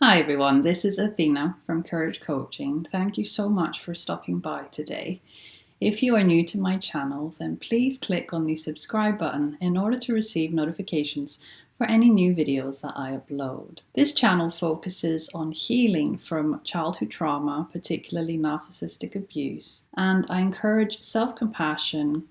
Hi everyone, this is Athena from Courage Coaching. Thank you so much for stopping by today. If you are new to my channel, then please click on the subscribe button in order to receive notifications for any new videos that I upload. This channel focuses on healing from childhood trauma, particularly narcissistic abuse, and I encourage self-compassion,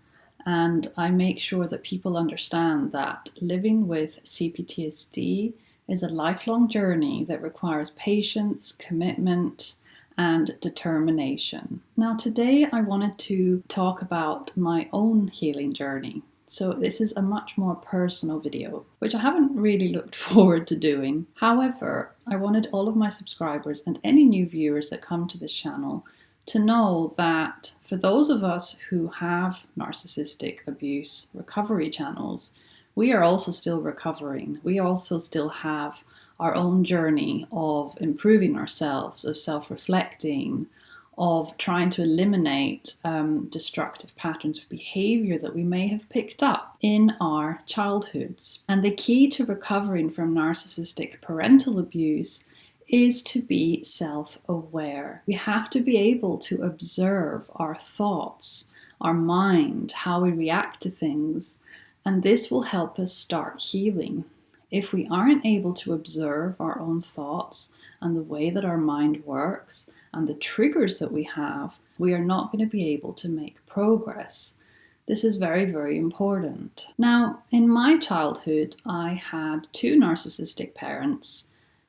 and I make sure that people understand that living with cptsd is a lifelong journey that requires patience, commitment, and determination. Now, today I wanted to talk about my own healing journey. So this is a much more personal video, which I haven't really looked forward to doing. However, I wanted all of my subscribers and any new viewers that come to this channel to know that for those of us who have narcissistic abuse recovery channels, we are also still recovering. We also still have our own journey of improving ourselves, of self-reflecting, of trying to eliminate destructive patterns of behavior that we may have picked up in our childhoods. And the key to recovering from narcissistic parental abuse is to be self-aware. We have to be able to observe our thoughts, our mind, how we react to things, and this will help us start healing. If we aren't able to observe our own thoughts and the way that our mind works and the triggers that we have, we are not going to be able to make progress. This is very, very important. Now, in my childhood, I had two narcissistic parents.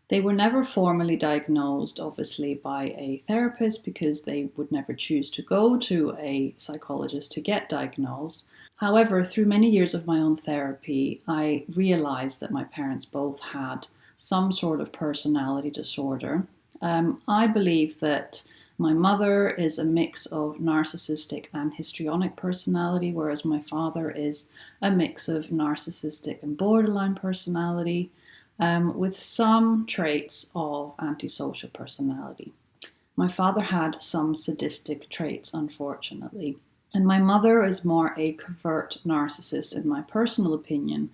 They were never formally diagnosed, obviously, by a therapist because they would never choose to go to a psychologist to get diagnosed. However, through many years of my own therapy, I realized that my parents both had some sort of personality disorder. I believe that my mother is a mix of narcissistic and histrionic personality, whereas my father is a mix of narcissistic and borderline personality, with some traits of antisocial personality. My father had some sadistic traits, unfortunately. And my mother is more a covert narcissist, in my personal opinion,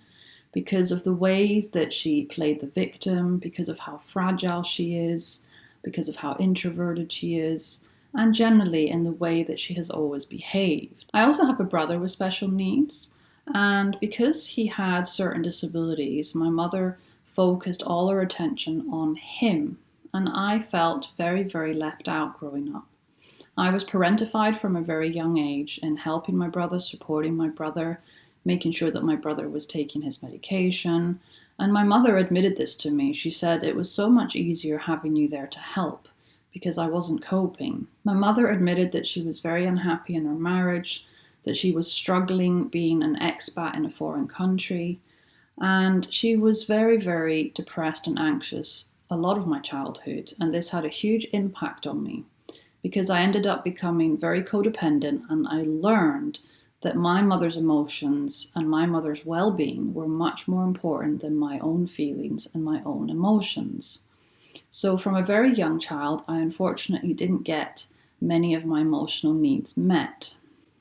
because of the ways that she played the victim, because of how fragile she is, because of how introverted she is, and generally in the way that she has always behaved. I also have a brother with special needs, and because he had certain disabilities, my mother focused all her attention on him, and I felt very, very left out growing up. I was parentified from a very young age in helping my brother, supporting my brother, making sure that my brother was taking his medication. And my mother admitted this to me. She said it was so much easier having you there to help because I wasn't coping. My mother admitted that she was very unhappy in her marriage, that she was struggling being an expat in a foreign country, and she was very, very depressed and anxious a lot of my childhood, and this had a huge impact on me, because I ended up becoming very codependent, and I learned that my mother's emotions and my mother's well-being were much more important than my own feelings and my own emotions. So from a very young child, I unfortunately didn't get many of my emotional needs met.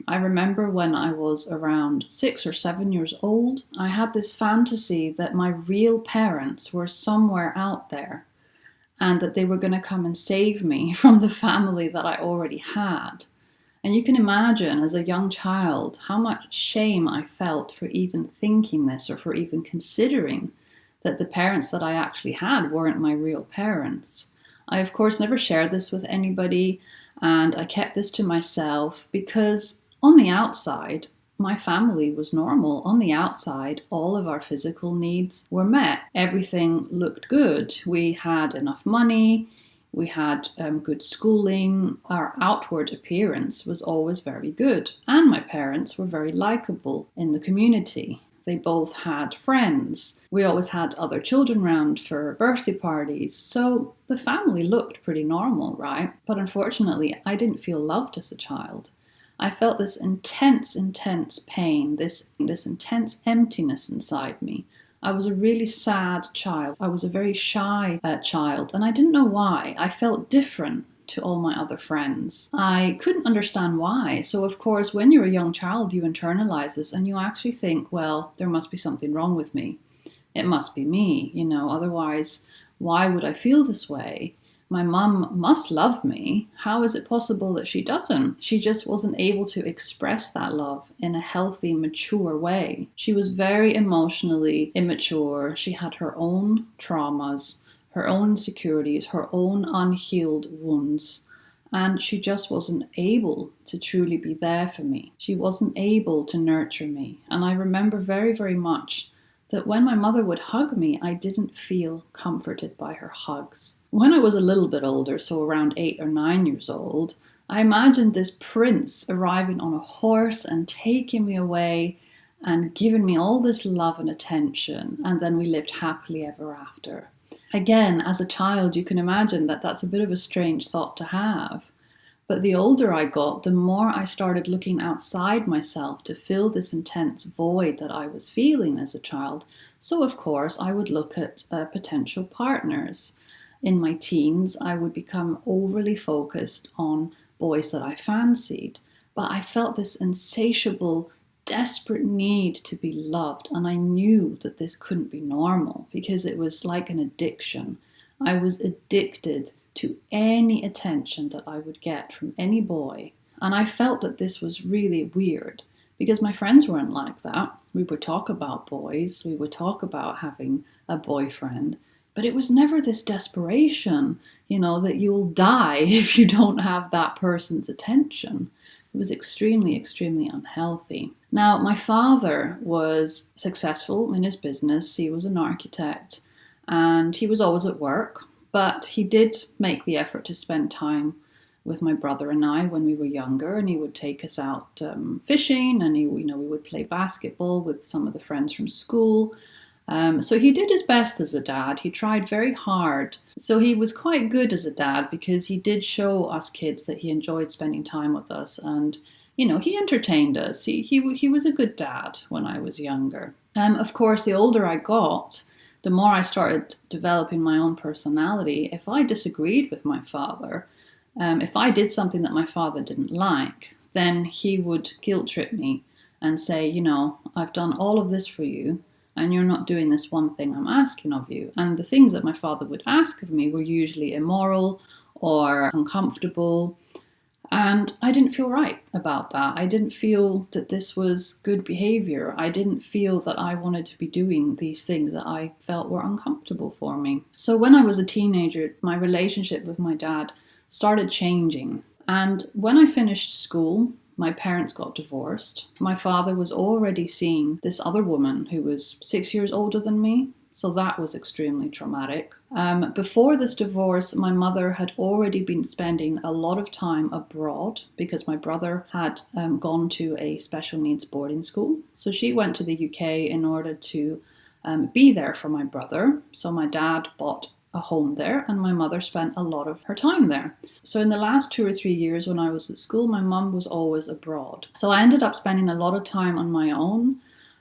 I remember when I was around 6 or 7 years old, I had this fantasy that my real parents were somewhere out there, and that they were going to come and save me from the family that I already had. And you can imagine as a young child how much shame I felt for even thinking this, or for even considering that the parents that I actually had weren't my real parents. I, of course, never shared this with anybody, and I kept this to myself because on the outside, my family was normal. On the outside, all of our physical needs were met. Everything looked good. We had enough money. We had good schooling. Our outward appearance was always very good. And my parents were very likable in the community. They both had friends. We always had other children around for birthday parties. So the family looked pretty normal, right? But unfortunately, I didn't feel loved as a child. I felt this intense, intense pain, this intense emptiness inside me. I was a really sad child. I was a very shy child, and I didn't know why. I felt different to all my other friends. I couldn't understand why. So of course, when you're a young child, you internalize this and you actually think, well, there must be something wrong with me. It must be me, otherwise Why would I feel this way? My mum must love me. How is it possible that she doesn't? She just wasn't able to express that love in a healthy, mature way. She was very emotionally immature. She had her own traumas, her own insecurities, her own unhealed wounds. And she just wasn't able to truly be there for me. She wasn't able to nurture me. And I remember very, very much that when my mother would hug me, I didn't feel comforted by her hugs. When I was a little bit older, so around 8 or 9 years old, I imagined this prince arriving on a horse and taking me away and giving me all this love and attention, and then we lived happily ever after. Again, as a child, you can imagine that that's a bit of a strange thought to have. But the older I got, the more I started looking outside myself to fill this intense void that I was feeling as a child. So, of course, I would look at potential partners. In my teens, I would become overly focused on boys that I fancied. But I felt this insatiable, desperate need to be loved. And I knew that this couldn't be normal because it was like an addiction. I was addicted to any attention that I would get from any boy. And I felt that this was really weird because my friends weren't like that. We would talk about boys, we would talk about having a boyfriend, but it was never this desperation, that you'll die if you don't have that person's attention. It was extremely, extremely unhealthy. Now, my father was successful in his business. He was an architect and he was always at work. But he did make the effort to spend time with my brother and I when we were younger, and he would take us out fishing, and we would play basketball with some of the friends from school. So he did his best as a dad. He tried very hard. So he was quite good as a dad because he did show us kids that he enjoyed spending time with us, and he entertained us. He was a good dad when I was younger. Of course, the older I got, the more I started developing my own personality. If I disagreed with my father, if I did something that my father didn't like, then he would guilt trip me and say, I've done all of this for you and you're not doing this one thing I'm asking of you. And the things that my father would ask of me were usually immoral or uncomfortable. And I didn't feel right about that. I didn't feel that this was good behavior. I didn't feel that I wanted to be doing these things that I felt were uncomfortable for me. So when I was a teenager, my relationship with my dad started changing. And when I finished school, my parents got divorced. My father was already seeing this other woman who was 6 years older than me. So that was extremely traumatic. Before this divorce, my mother had already been spending a lot of time abroad because my brother had gone to a special needs boarding school. So she went to the UK in order to be there for my brother. So my dad bought a home there and my mother spent a lot of her time there. So in the last 2 or 3 years when I was at school, my mum was always abroad. So I ended up spending a lot of time on my own.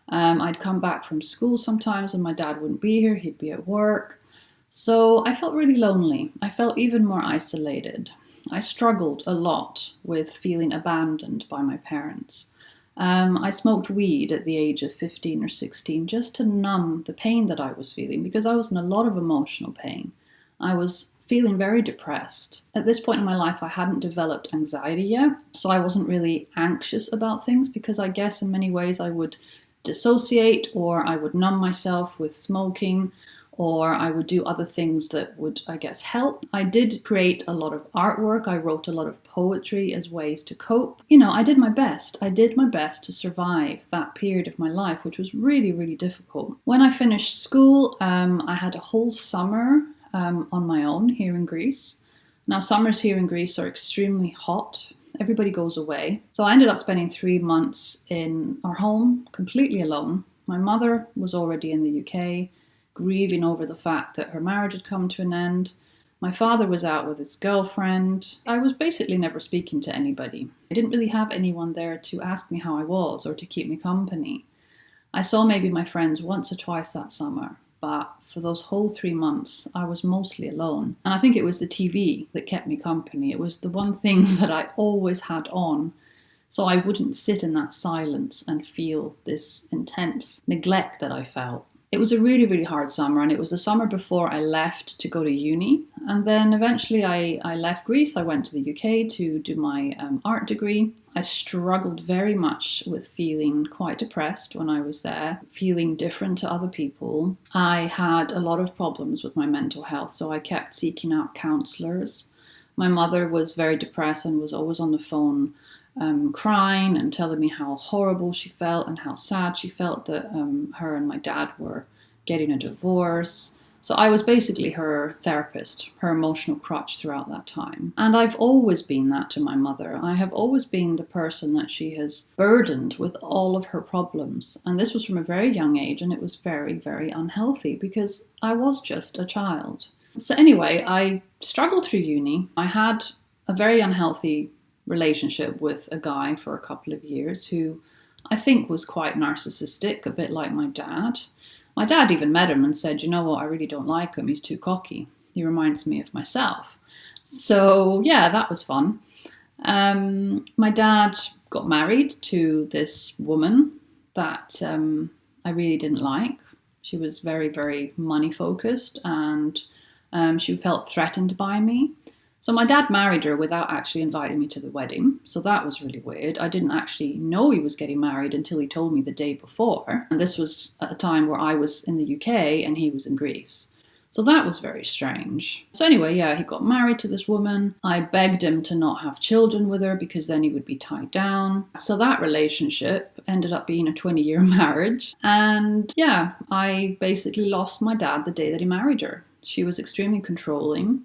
I'd come back from school sometimes and my dad wouldn't be here, he'd be at work. So I felt really lonely. I felt even more isolated. I struggled a lot with feeling abandoned by my parents. I smoked weed at the age of 15 or 16 just to numb the pain that I was feeling because I was in a lot of emotional pain. I was feeling very depressed. At this point in my life, I hadn't developed anxiety yet, so I wasn't really anxious about things because I guess in many ways I would dissociate or I would numb myself with smoking or I would do other things that would, I guess, help. I did create a lot of artwork. I wrote a lot of poetry as ways to cope. I did my best. I did my best to survive that period of my life, which was really, really difficult. When I finished school, I had a whole summer on my own here in Greece. Now, summers here in Greece are extremely hot. Everybody goes away. So I ended up spending 3 months in our home completely alone. My mother was already in the UK, grieving over the fact that her marriage had come to an end. My father was out with his girlfriend. I was basically never speaking to anybody. I didn't really have anyone there to ask me how I was or to keep me company. I saw maybe my friends once or twice that summer, but for those whole 3 months, I was mostly alone. And I think it was the TV that kept me company. It was the one thing that I always had on, so I wouldn't sit in that silence and feel this intense neglect that I felt. It was a really, really hard summer, and it was the summer before I left to go to uni. And then eventually I left Greece. I went to the UK to do my art degree. I struggled very much with feeling quite depressed when I was there, feeling different to other people. I had a lot of problems with my mental health, so I kept seeking out counsellors. My mother was very depressed and was always on the phone crying and telling me how horrible she felt and how sad she felt that her and my dad were getting a divorce. So I was basically her therapist, her emotional crutch throughout that time. And I've always been that to my mother. I have always been the person that she has burdened with all of her problems. And this was from a very young age, and it was very, very unhealthy because I was just a child. So anyway, I struggled through uni. I had a very unhealthy relationship with a guy for a couple of years who I think was quite narcissistic, a bit like my dad. My dad even met him and said, you know what, I really don't like him. He's too cocky. He reminds me of myself. So yeah, that was fun. My dad got married to this woman that I really didn't like. She was very, very money focused, and she felt threatened by me. So my dad married her without actually inviting me to the wedding. So that was really weird. I didn't actually know he was getting married until he told me the day before. And this was at a time where I was in the UK and he was in Greece. So that was very strange. So anyway, yeah, he got married to this woman. I begged him to not have children with her because then he would be tied down. So that relationship ended up being a 20-year marriage. And yeah, I basically lost my dad the day that he married her. She was extremely controlling.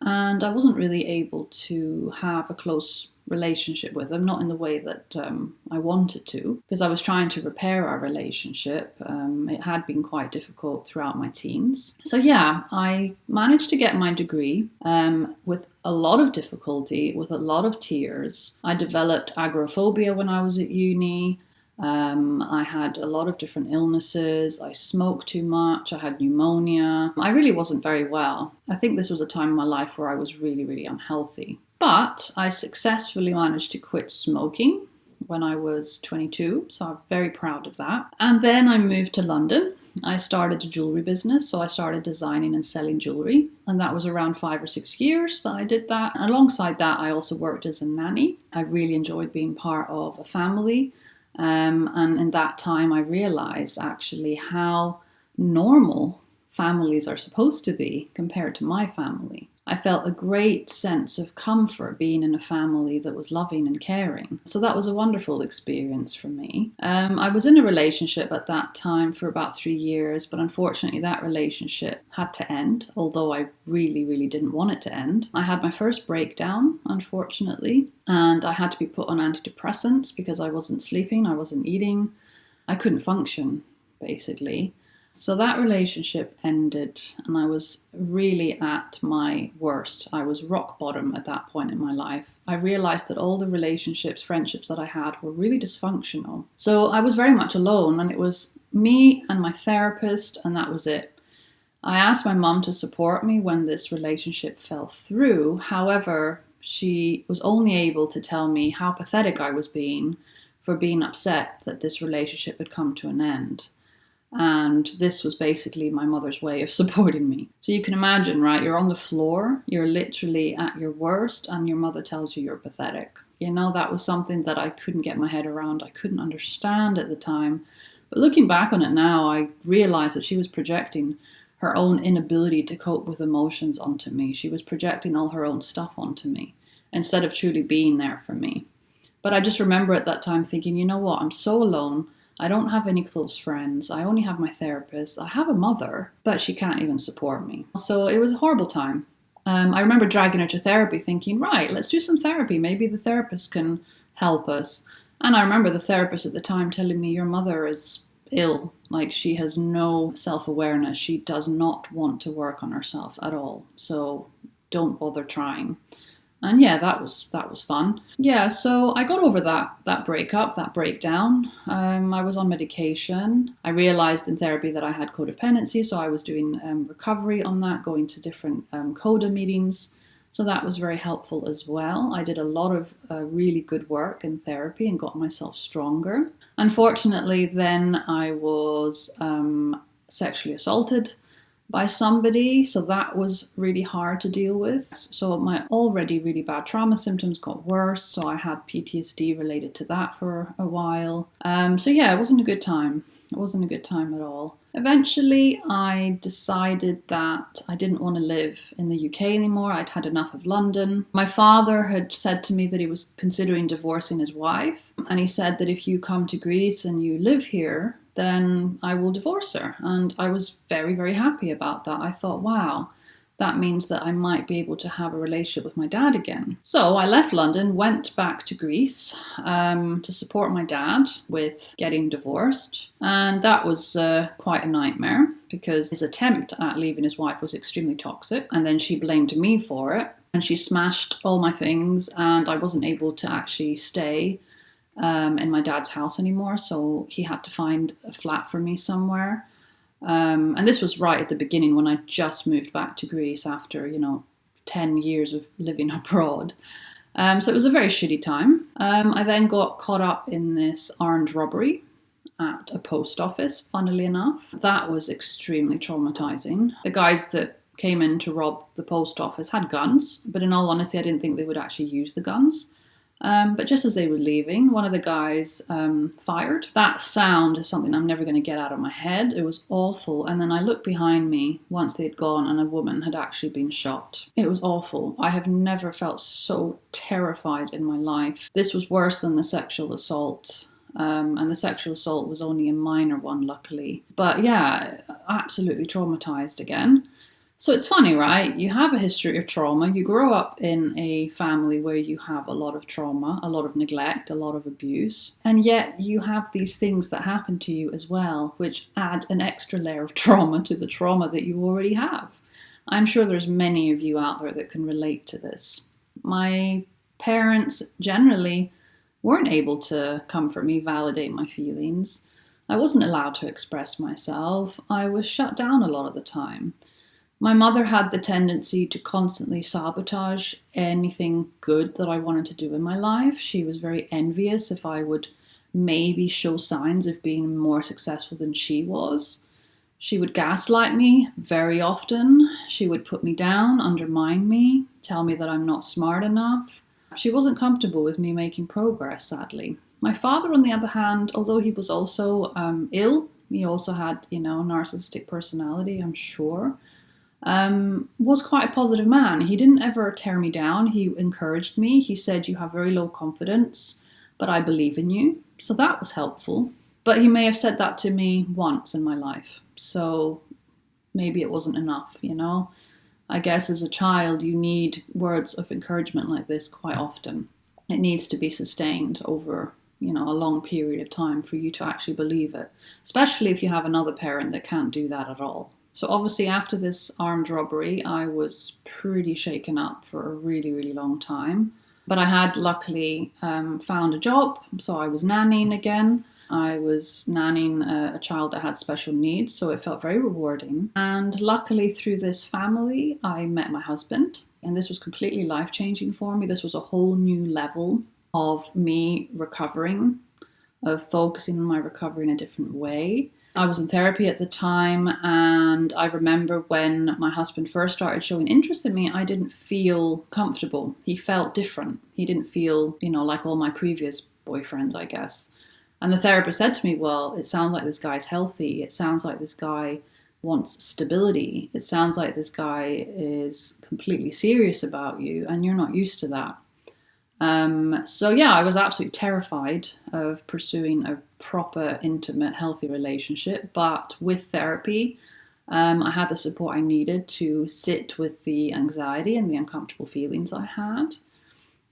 And I wasn't really able to have a close relationship with him, not in the way that I wanted to, because I was trying to repair our relationship. It had been quite difficult throughout my teens. So yeah, I managed to get my degree with a lot of difficulty, with a lot of tears. I developed agoraphobia when I was at uni. I had a lot of different illnesses. I smoked too much. I had pneumonia. I really wasn't very well. I think this was a time in my life where I was really, really unhealthy. But I successfully managed to quit smoking when I was 22, so I'm very proud of that. And then I moved to London. I started a jewellery business, so I started designing and selling jewellery, and that was around 5 or 6 years that I did that. And alongside that, I also worked as a nanny. I really enjoyed being part of a family. And in that time, I realized actually how normal families are supposed to be compared to my family. I felt a great sense of comfort being in a family that was loving and caring. So that was a wonderful experience for me. I was in a relationship at that time for about 3 years, but unfortunately that relationship had to end, although I really, really didn't want it to end. I had my first breakdown, unfortunately, and I had to be put on antidepressants because I wasn't sleeping, I wasn't eating, I couldn't function, basically. So that relationship ended, and I was really at my worst. I was rock bottom at that point in my life. I realized that all the relationships, friendships that I had were really dysfunctional. So I was very much alone, and it was me and my therapist, and that was it. I asked my mum to support me when this relationship fell through. However, she was only able to tell me how pathetic I was being for being upset that this relationship had come to an end. And this was basically my mother's way of supporting me. So you can imagine, right? You're on the floor, you're literally at your worst, and your mother tells you you're pathetic. You know, that was something that I couldn't get my head around. I couldn't understand at the time. But looking back on it now, I realized that she was projecting her own inability to cope with emotions onto me. She was projecting all her own stuff onto me instead of truly being there for me. But I just remember at that time thinking, you know what? I'm so alone. I don't have any close friends. I only have my therapist. I have a mother, but she can't even support me. So it was a horrible time. I remember dragging her to therapy thinking, right, let's do some therapy. Maybe the therapist can help us. And I remember the therapist at the time telling me, your mother is ill. Like, she has no self-awareness. She does not want to work on herself at all. So don't bother trying. And yeah, that was fun. Yeah, so I got over that breakup, that breakdown. I was on medication. I realized in therapy that I had codependency, so I was doing recovery on that, going to different CODA meetings. So that was very helpful as well. I did a lot of really good work in therapy and got myself stronger. Unfortunately, then I was sexually assaulted by somebody, so that was really hard to deal with. So my already really bad trauma symptoms got worse, so I had PTSD related to that for a while. So yeah, it wasn't a good time. It wasn't a good time at all. Eventually, I decided that I didn't want to live in the UK anymore. I'd had enough of London. My father had said to me that he was considering divorcing his wife, and he said that if you come to Greece and you live here, then I will divorce her. And I was very, very happy about that. I thought, wow, that means that I might be able to have a relationship with my dad again. So I left London, went back to Greece to support my dad with getting divorced. And that was quite a nightmare because his attempt at leaving his wife was extremely toxic. And then she blamed me for it. And she smashed all my things, and I wasn't able to actually stay in my dad's house anymore, so he had to find a flat for me somewhere. And this was right at the beginning when I just moved back to Greece after, 10 years of living abroad. So it was a very shitty time. I then got caught up in this armed robbery at a post office, funnily enough. That was extremely traumatizing. The guys that came in to rob the post office had guns, but in all honesty, I didn't think they would actually use the guns. But just as they were leaving, one of the guys fired. That sound is something I'm never going to get out of my head. It was awful. And then I looked behind me once they'd gone and a woman had actually been shot. It was awful. I have never felt so terrified in my life. This was worse than the sexual assault. And the sexual assault was only a minor one, luckily. But yeah, absolutely traumatized again. So it's funny, right? You have a history of trauma. You grow up in a family where you have a lot of trauma, a lot of neglect, a lot of abuse. And yet you have these things that happen to you as well, which add an extra layer of trauma to the trauma that you already have. I'm sure there's many of you out there that can relate to this. My parents generally weren't able to comfort me, validate my feelings. I wasn't allowed to express myself. I was shut down a lot of the time. My mother had the tendency to constantly sabotage anything good that I wanted to do in my life. She was very envious if I would maybe show signs of being more successful than she was. She would gaslight me very often. She would put me down, undermine me, tell me that I'm not smart enough. She wasn't comfortable with me making progress, sadly. My father, on the other hand, although he was also ill, he also had, narcissistic personality, I'm sure. Was quite a positive man. He didn't ever tear me down. He encouraged me. He said, "You have very low confidence, but I believe in you." So that was helpful. But he may have said that to me once in my life. So maybe it wasn't enough, I guess as a child, you need words of encouragement like this quite often. It needs to be sustained over, a long period of time for you to actually believe it, especially if you have another parent that can't do that at all. So obviously after this armed robbery, I was pretty shaken up for a really, really long time. But I had luckily found a job, so I was nannying again. I was nannying a child that had special needs, so it felt very rewarding. And luckily through this family, I met my husband. And this was completely life-changing for me. This was a whole new level of me recovering, of focusing on my recovery in a different way. I was in therapy at the time, and I remember when my husband first started showing interest in me, I didn't feel comfortable. He felt different. He didn't feel, like all my previous boyfriends, I guess. And the therapist said to me, "Well, it sounds like this guy's healthy. It sounds like this guy wants stability. It sounds like this guy is completely serious about you, and you're not used to that." So yeah, I was absolutely terrified of pursuing a proper, intimate, healthy relationship. But with therapy, I had the support I needed to sit with the anxiety and the uncomfortable feelings I had.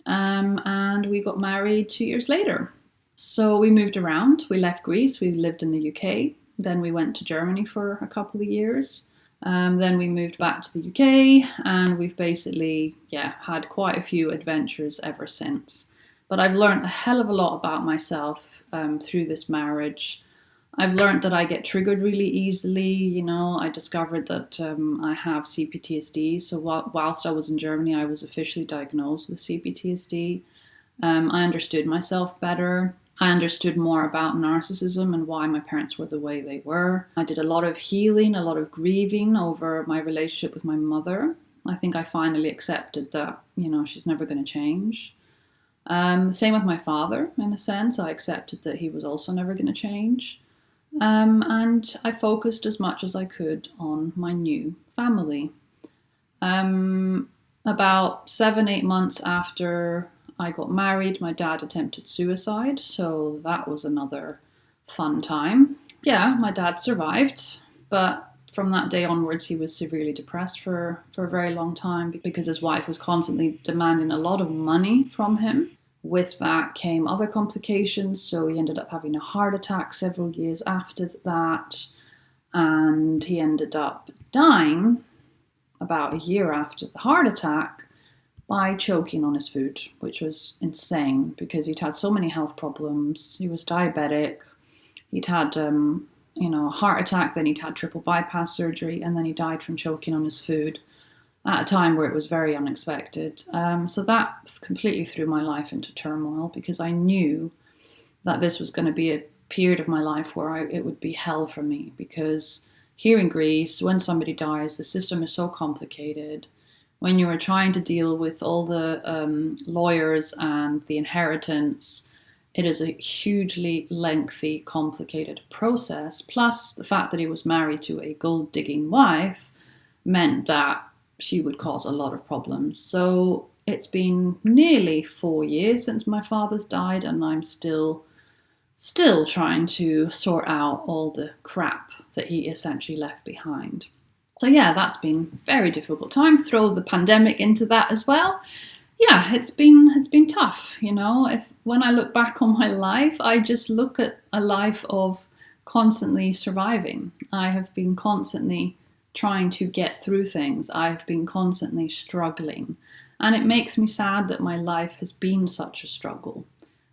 And we got married 2 years later. So we moved around. We left Greece. We lived in the UK. Then we went to Germany for a couple of years. Then we moved back to the UK, and we've basically, had quite a few adventures ever since. But I've learned a hell of a lot about myself through this marriage. I've learned that I get triggered really easily. I discovered that I have cptsd. So whilst I was in Germany, I was officially diagnosed with cptsd. I understood myself better. I understood more about narcissism and why my parents were the way they were. I did a lot of healing, a lot of grieving over my relationship with my mother. I think I finally accepted that, she's never going to change. Same with my father, in a sense. I accepted that he was also never going to change. And I focused as much as I could on my new family. About 7-8 months after I got married, my dad attempted suicide, so that was another fun time. Yeah, my dad survived, but from that day onwards, he was severely depressed for a very long time because his wife was constantly demanding a lot of money from him. With that came other complications, so he ended up having a heart attack several years after that, and he ended up dying about a year after the heart attack by choking on his food, which was insane because he'd had so many health problems. He was diabetic, he'd had a heart attack, then he'd had triple bypass surgery, and then he died from choking on his food at a time where it was very unexpected. So that completely threw my life into turmoil because I knew that this was going to be a period of my life where it would be hell for me, because here in Greece, when somebody dies, the system is so complicated. When you are trying to deal with all the lawyers and the inheritance, it is a hugely lengthy, complicated process. Plus, the fact that he was married to a gold-digging wife meant that she would cause a lot of problems. So it's been nearly 4 years since my father's died, and I'm still trying to sort out all the crap that he essentially left behind. So yeah, that's been a very difficult time. Throw the pandemic into that as well. Yeah, it's been tough, when I look back on my life, I just look at a life of constantly surviving. I have been constantly trying to get through things. I've been constantly struggling. And it makes me sad that my life has been such a struggle.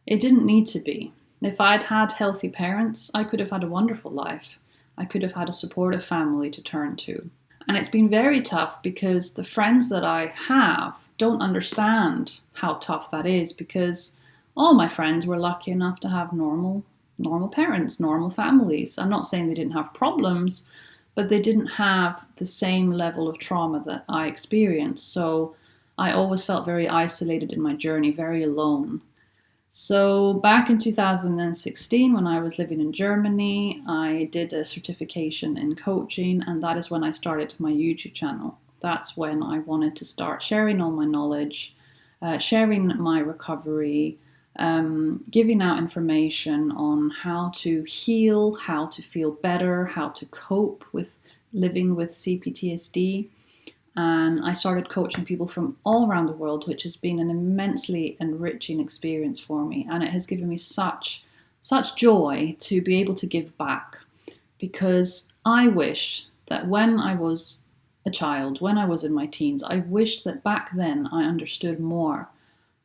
It didn't need to be. If I'd had healthy parents, I could have had a wonderful life. I could have had a supportive family to turn to. And it's been very tough because the friends that I have don't understand how tough that is, because all my friends were lucky enough to have normal parents, normal families. I'm not saying they didn't have problems, but they didn't have the same level of trauma that I experienced. So I always felt very isolated in my journey, very alone. So back in 2016, when I was living in Germany, I did a certification in coaching, and that is when I started my YouTube channel. That's when I wanted to start sharing all my knowledge, sharing my recovery, giving out information on how to heal, how to feel better, how to cope with living with cptsd. And I started coaching people from all around the world, which has been an immensely enriching experience for me. And it has given me such joy to be able to give back, because I wish that when I was a child, when I was in my teens, I wish that back then I understood more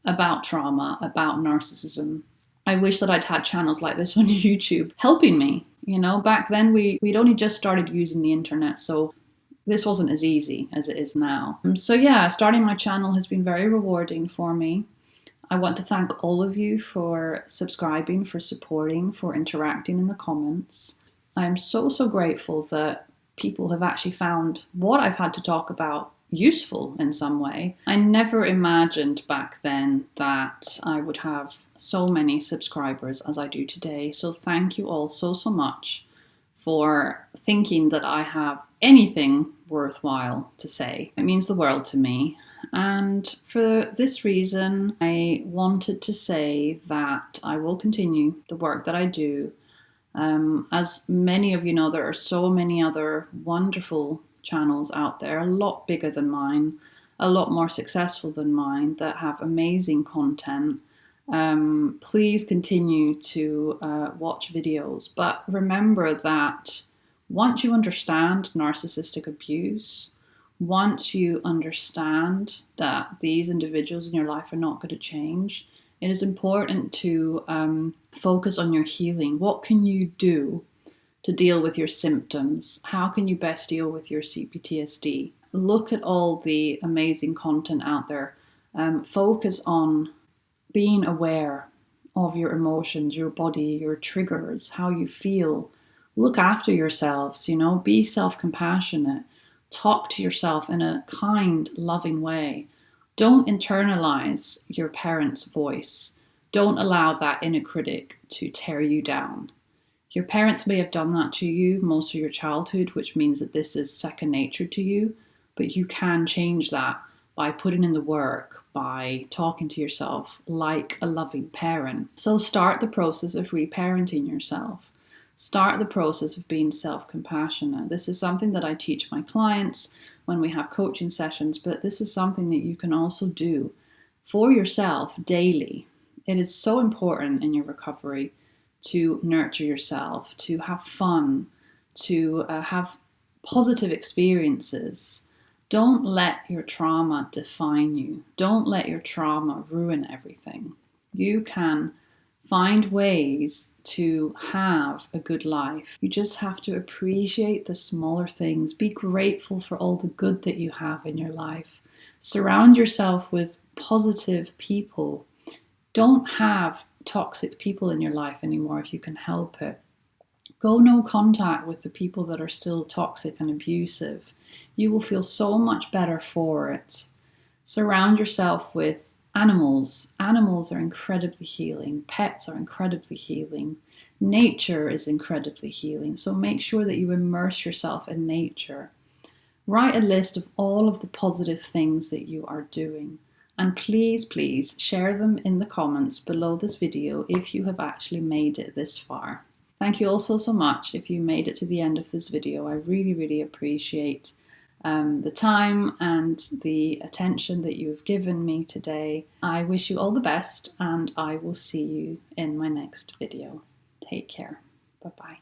about trauma, about narcissism. I wish that I'd had channels like this on YouTube helping me. Back then we'd only just started using the internet, so this wasn't as easy as it is now. So yeah, starting my channel has been very rewarding for me. I want to thank all of you for subscribing, for supporting, for interacting in the comments. I'm so grateful that people have actually found what I've had to talk about useful in some way. I never imagined back then that I would have so many subscribers as I do today. So thank you all so much for thinking that I have anything worthwhile to say. It means the world to me. And for this reason, I wanted to say that I will continue the work that I do. As many of you know, there are so many other wonderful channels out there, a lot bigger than mine, a lot more successful than mine, that have amazing content. Please continue to watch videos, but remember that once you understand narcissistic abuse, once you understand that these individuals in your life are not going to change, it is important to focus on your healing. What can you do to deal with your symptoms? How can you best deal with your cptsd? Look at all the amazing content out there. Focus on being aware of your emotions, your body, your triggers, how you feel. Look after yourselves, be self-compassionate. Talk to yourself in a kind, loving way. Don't internalize your parents' voice. Don't allow that inner critic to tear you down. Your parents may have done that to you most of your childhood, which means that this is second nature to you, but you can change that by putting in the work, by talking to yourself like a loving parent. So start the process of reparenting yourself. Start the process of being self-compassionate. This is something that I teach my clients when we have coaching sessions, but this is something that you can also do for yourself daily. It is so important in your recovery to nurture yourself, to have fun, to have positive experiences. Don't let your trauma define you. Don't let your trauma ruin everything. You can find ways to have a good life. You just have to appreciate the smaller things. Be grateful for all the good that you have in your life. Surround yourself with positive people. Don't have toxic people in your life anymore if you can help it. Go no contact with the people that are still toxic and abusive. You will feel so much better for it. Surround yourself with animals. Animals are incredibly healing. Pets are incredibly healing. Nature is incredibly healing. So make sure that you immerse yourself in nature. Write a list of all of the positive things that you are doing. And please, please share them in the comments below this video if you have actually made it this far. Thank you also so much if you made it to the end of this video. I really, really appreciate the time and the attention that you have given me today. I wish you all the best, and I will see you in my next video. Take care. Bye-bye.